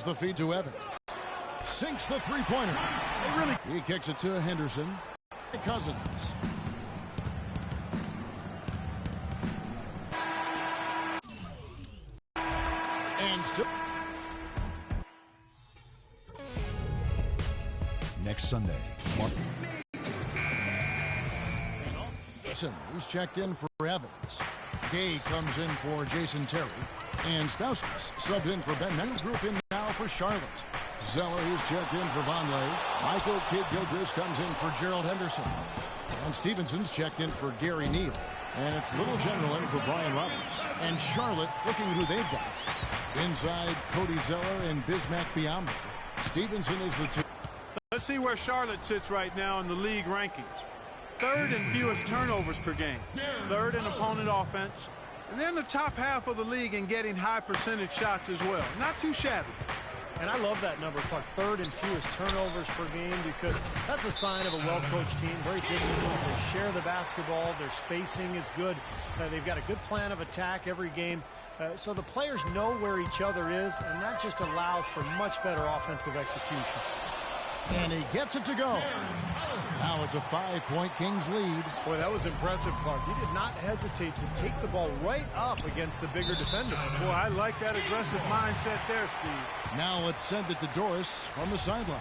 the feed to Evan. Sinks the three-pointer. He kicks it to Henderson. Cousins. And still. Next Sunday. He's checked in for Evans. Gay comes in for Jason Terry. And Stauskas subbed in for Ben. New group in now for Charlotte. Zeller, who's checked in for Vonleh. Michael Kidd-Gilchrist comes in for Gerald Henderson. And Stevenson's checked in for Gary Neal. And it's Little General in for Brian Roberts. And Charlotte looking at who they've got. Inside, Cody Zeller and Bismack Biyombo. Stevenson is the two. Let's see where Charlotte sits right now in the league rankings. Third in fewest turnovers per game. Third in opponent offense. And then the top half of the league in getting high percentage shots as well. Not too shabby. And I love that number, Clark. Third in fewest turnovers per game, because that's a sign of a well-coached team. Very disciplined. They share the basketball. Their spacing is good. They've got a good plan of attack every game. So the players know where each other is, and that just allows for much better offensive execution. And he gets it to go. Now it's a 5-point Kings lead. Boy, that was impressive, Clark. He did not hesitate to take the ball right up against the bigger defender. Boy, I like that aggressive mindset there, Steve. Now let's send it to Doris from the sideline.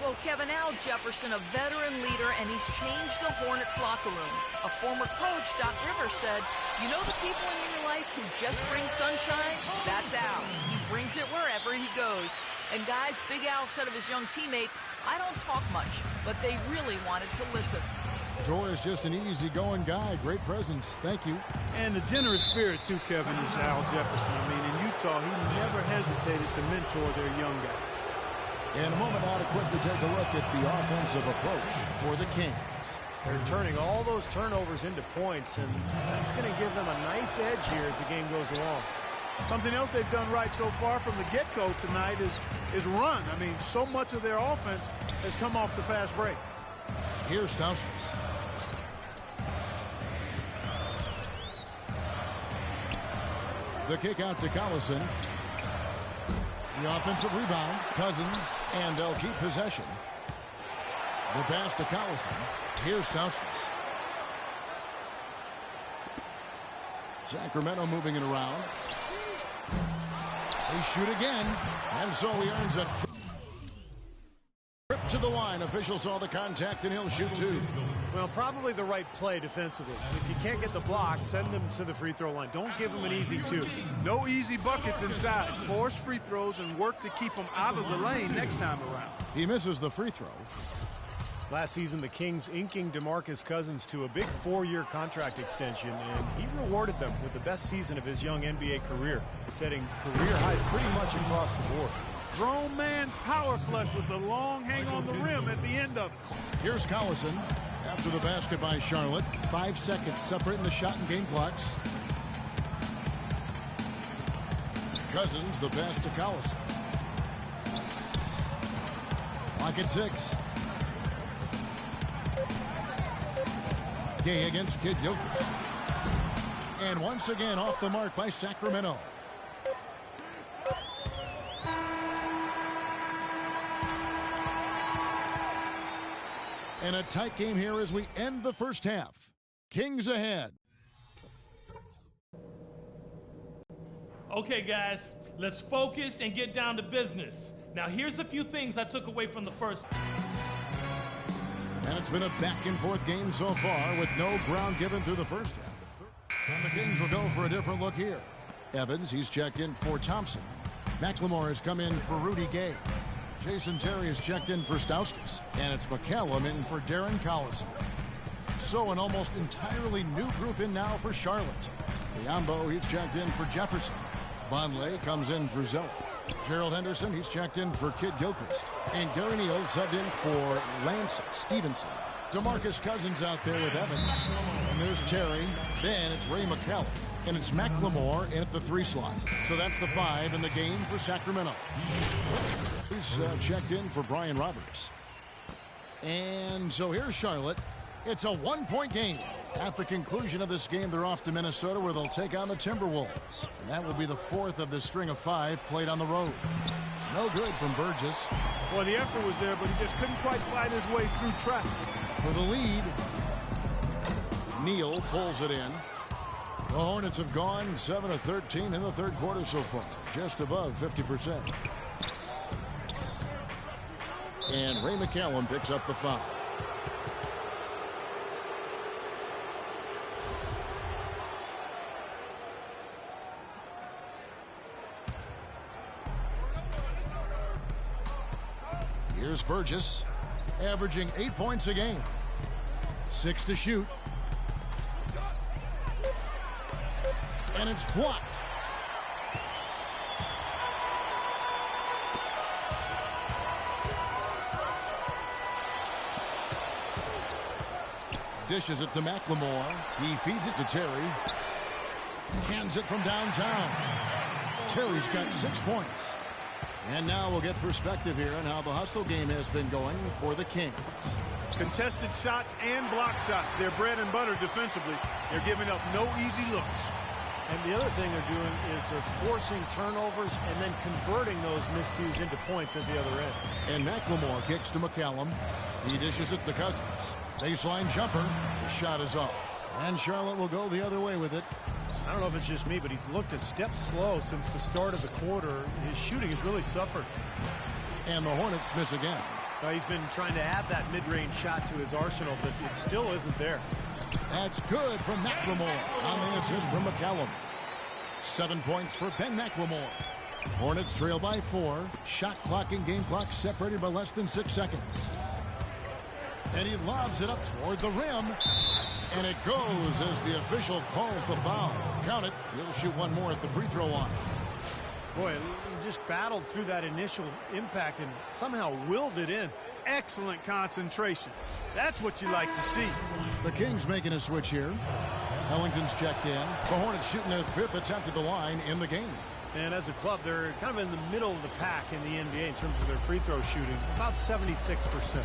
Well, Kevin, Al Jefferson, a veteran leader, and he's changed the Hornets locker room. A former coach, Doc Rivers, said, you know the people in your life who just bring sunshine? That's Al. He brings it wherever he goes. And guys, Big Al said of his young teammates, I don't talk much, but they really wanted to listen. Doris, just an easy-going guy. Great presence. Thank you. And the generous spirit, too, Kevin, is Al Jefferson. I mean, in Utah, he never hesitated to mentor their young guys. In a moment now to quickly take a look at the offensive approach for the Kings. They're turning all those turnovers into points, and that's going to give them a nice edge here as the game goes along. Something else they've done right so far from the get-go tonight is run. I mean, so much of their offense has come off the fast break. Here's Stauskas. The kick out to Collison. The offensive rebound, Cousins, and they'll keep possession. The pass to Collison. Here's Stauskas. Sacramento moving it around. They shoot again, and so he earns a trip to the line. Official saw the contact, and he'll shoot two. Well, probably the right play defensively. If you can't get the block, send them to the free throw line. Don't give them an easy two. No easy buckets inside. Force free throws and work to keep them out of the lane next time around. He misses the free throw. Last season, the Kings inking DeMarcus Cousins to a big 4-year contract extension, and he rewarded them with the best season of his young NBA career, setting career highs pretty much across the board. Grown man's power flush with the long hang on the rim at the end of it. Here's Collison after the basket by Charlotte. 5 seconds separating the shot and game clocks. Cousins, the pass to Collison. Clock at 6. Gay against Kidd-Gilchrist. And once again off the mark by Sacramento. And a tight game here as we end the first half. Kings ahead. Okay, guys, let's focus and get down to business. Now, here's a few things I took away from the first. And it's been a back-and-forth game so far with no ground given through the first half. And the Kings will go for a different look here. Evans, he's checked in for Thompson. McLemore has come in for Rudy Gay. Jason Terry has checked in for Stauskas. And it's McCallum in for Darren Collison. So an almost entirely new group in now for Charlotte. Biyombo, he's checked in for Jefferson. Vonleh comes in for Zeller. Gerald Henderson, he's checked in for Kidd-Gilchrist. And Gary Neal subbed in for Lance Stevenson. DeMarcus Cousins out there with Evans. And there's Terry. Then it's Ray McCallum. And it's McLemore in at the 3 slot. So that's the 5 in the game for Sacramento. He's checked in for Brian Roberts. And so here's Charlotte. It's a 1-point game. At the conclusion of this game, they're off to Minnesota where they'll take on the Timberwolves. And that will be the 4th of the string of 5 played on the road. No good from Burgess. Well, the effort was there, but he just couldn't quite fight his way through traffic. For the lead, Neal pulls it in. The Hornets have gone 7 of 13 in the third quarter so far, just above 50%. And Ray McCallum picks up the foul. Here's Burgess, averaging 8 points a game. 6 to shoot. And it's blocked. Dishes it to McLemore. He feeds it to Terry. Cans it from downtown. Terry's got 6 points. And now we'll get perspective here on how the hustle game has been going for the Kings. Contested shots and block shots. They're bread and butter defensively. They're giving up no easy looks. And the other thing they're doing is they're forcing turnovers and then converting those miscues into points at the other end. And McLemore kicks to McCallum. He dishes it to Cousins. Baseline jumper. The shot is off. And Charlotte will go the other way with it. I don't know if it's just me, but he's looked a step slow since the start of the quarter. His shooting has really suffered. And the Hornets miss again. He's been trying to add that mid-range shot to his arsenal, but it still isn't there. That's good from McLemore on the assist from McCallum. 7 points for Ben McLemore. Hornets trail by 4. Shot clock and game clock separated by less than 6 seconds. And he lobs it up toward the rim. And it goes as the official calls the foul. Count it. He'll shoot one more at the free throw line. Boy, he just battled through that initial impact and somehow willed it in. Excellent concentration. That's what you like to see. The Kings making a switch here. Ellington's checked in. The Hornets shooting their 5th attempt at the line in the game. And as a club, they're kind of in the middle of the pack in the NBA in terms of their free throw shooting, about 76%.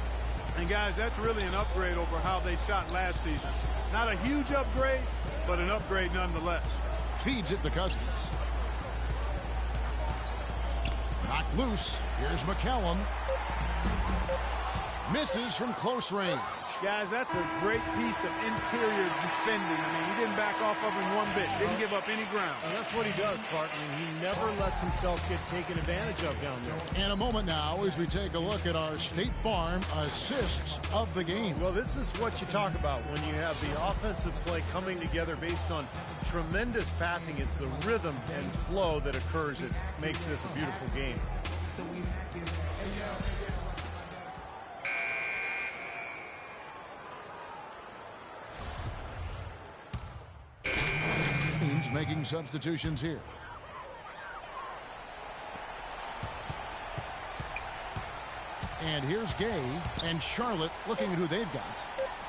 And guys, that's really an upgrade over how they shot last season. Not a huge upgrade, but an upgrade nonetheless. Feeds it to Cousins. Knocked loose. Here's McCallum. Misses from close range. Guys, that's a great piece of interior defending. I mean, he didn't back off of him one bit. Didn't give up any ground. And that's what he does, Clark. I mean, he never lets himself get taken advantage of down there. And a moment now as we take a look at our State Farm assists of the game. Well, this is what you talk about when you have the offensive play coming together based on tremendous passing. It's the rhythm and flow that occurs that makes this a beautiful game. Making substitutions here. And here's Gay and Charlotte looking at who they've got.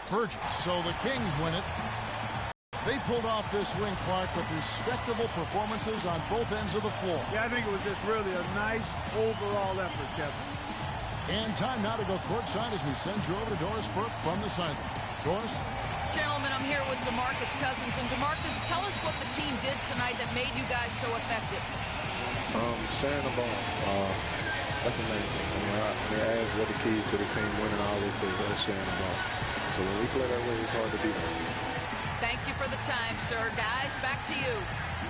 Burgess. So the Kings win it. They pulled off this win, Clark, with respectable performances on both ends of the floor. Yeah, I think it was just really a nice overall effort, Kevin. And time now to go courtside as we send you over to Doris Burke from the sideline. Doris? Gentlemen, I'm here with DeMarcus Cousins. And DeMarcus, tell us what the team did tonight that made you guys so effective. Sharing the ball. That's the main thing. When they're asked what the keys to this team winning, I always say that's sharing the ball. So when we play that way, it's hard to beat us. Thank you for the time, sir. Guys, back to you.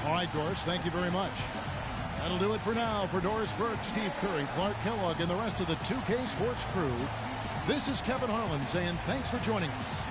All right, Doris, thank you very much. That'll do it for now. For Doris Burke, Steve Kerr, and Clark Kellogg, and the rest of the 2K Sports crew, this is Kevin Harlan saying thanks for joining us.